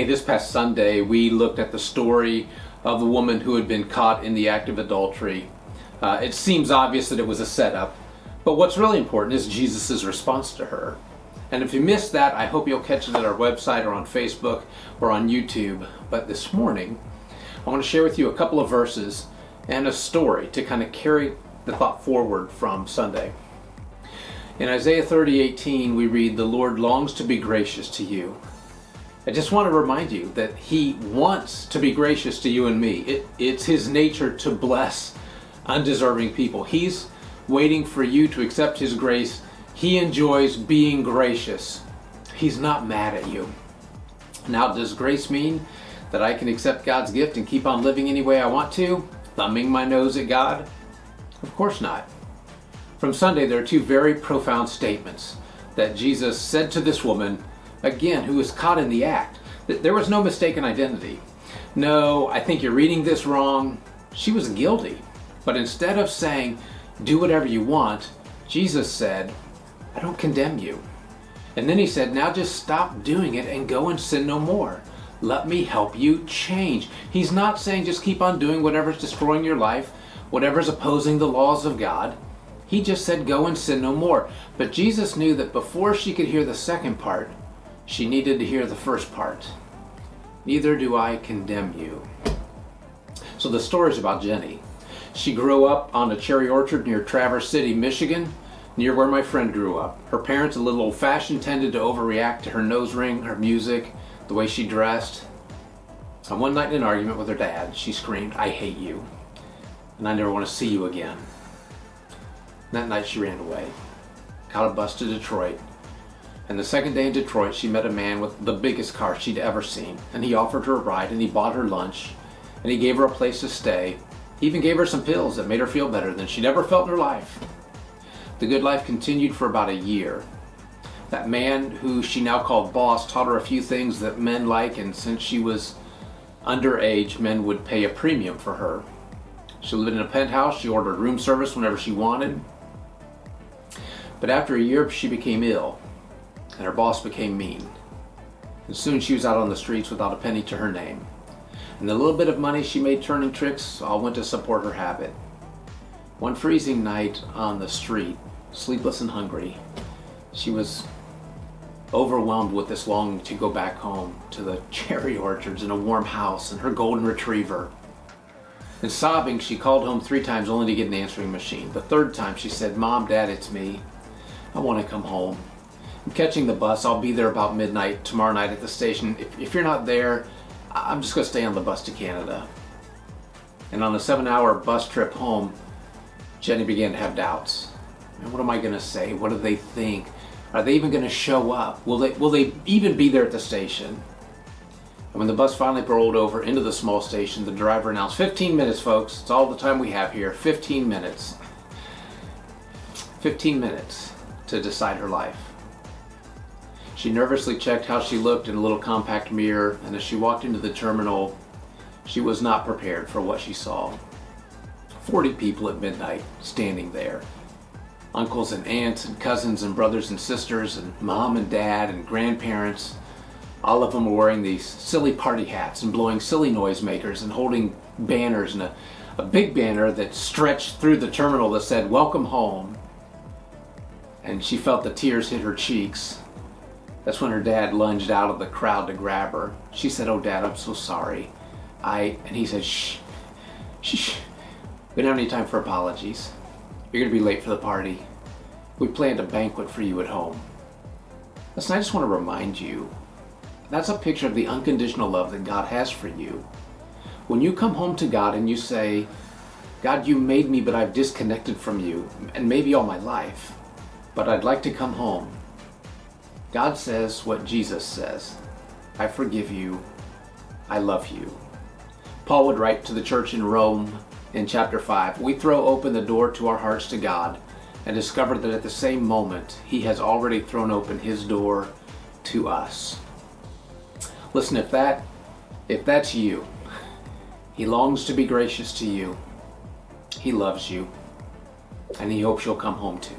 Hey, this past Sunday we looked at the story of the woman who had been caught in the act of adultery. It seems obvious that it was a setup, but what's really important is Jesus' response to her. And if you missed that, I hope you'll catch it at our website or on Facebook or on YouTube. But this morning, I want to share with you a couple of verses and a story to kind of carry the thought forward from Sunday. In Isaiah 30:18, we read, "The Lord longs to be gracious to you." I just want to remind you that He wants to be gracious to you and me. It's His nature to bless undeserving people. He's waiting for you to accept His grace. He enjoys being gracious. He's not mad at you. Now, does grace mean that I can accept God's gift and keep on living any way I want to, thumbing my nose at God? Of course not. From Sunday, there are two very profound statements that Jesus said to this woman, again, who was caught in the act. There was no mistaken identity. No, I think you're reading this wrong. She was guilty. But instead of saying, do whatever you want, Jesus said, I don't condemn you. And then He said, now just stop doing it and go and sin no more. Let me help you change. He's not saying just keep on doing whatever's destroying your life, whatever's opposing the laws of God. He just said go and sin no more. But Jesus knew that before she could hear the second part, she needed to hear the first part. Neither do I condemn you. So the story is about Jenny. She grew up on a cherry orchard near Traverse City, Michigan, near where my friend grew up. Her parents, a little old-fashioned, tended to overreact to her nose ring, her music, the way she dressed. And one night in an argument with her dad, she screamed, I hate you, and I never want to see you again. And that night she ran away, got a bus to Detroit. And the second day in Detroit, she met a man with the biggest car she'd ever seen. And he offered her a ride, and he bought her lunch, and he gave her a place to stay. He even gave her some pills that made her feel better than she'd ever felt in her life. The good life continued for about a year. That man, who she now called boss, taught her a few things that men like, and since she was underage, men would pay a premium for her. She lived in a penthouse. She ordered room service whenever she wanted. But after a year, she became ill, and her boss became mean. And soon she was out on the streets without a penny to her name. And the little bit of money she made turning tricks all went to support her habit. One freezing night on the street, sleepless and hungry, she was overwhelmed with this longing to go back home to the cherry orchards and a warm house and her golden retriever. And sobbing, she called home 3 times only to get an answering machine. The third time she said, Mom, Dad, it's me. I want to come home. I'm catching the bus. I'll be there about midnight tomorrow night at the station. If you're not there, I'm just going to stay on the bus to Canada. And on a 7-hour bus trip home, Jenny began to have doubts. Man, what am I going to say? What do they think? Are they even going to show up? Will they even be there at the station? And when the bus finally rolled over into the small station, the driver announced, 15 minutes, folks. It's all the time we have here. 15 minutes. 15 minutes to decide her life. She nervously checked how she looked in a little compact mirror, and as she walked into the terminal, she was not prepared for what she saw. 40 people at midnight standing there. Uncles and aunts and cousins and brothers and sisters and mom and dad and grandparents. All of them were wearing these silly party hats and blowing silly noisemakers and holding banners, and a big banner that stretched through the terminal that said, Welcome home. And she felt the tears hit her cheeks. That's when her dad lunged out of the crowd to grab her. She said, Oh, Dad, I'm so sorry. And he said, Shh. We don't have any time for apologies. You're going to be late for the party. We planned a banquet for you at home. Listen, I just want to remind you, that's a picture of the unconditional love that God has for you. When you come home to God and you say, God, you made me, but I've disconnected from you, and maybe all my life, but I'd like to come home. God says what Jesus says. I forgive you. I love you. Paul would write to the church in Rome in chapter 5, we throw open the door to our hearts to God and discover that at the same moment, He has already thrown open His door to us. Listen, if that's you, He longs to be gracious to you. He loves you, and He hopes you'll come home too.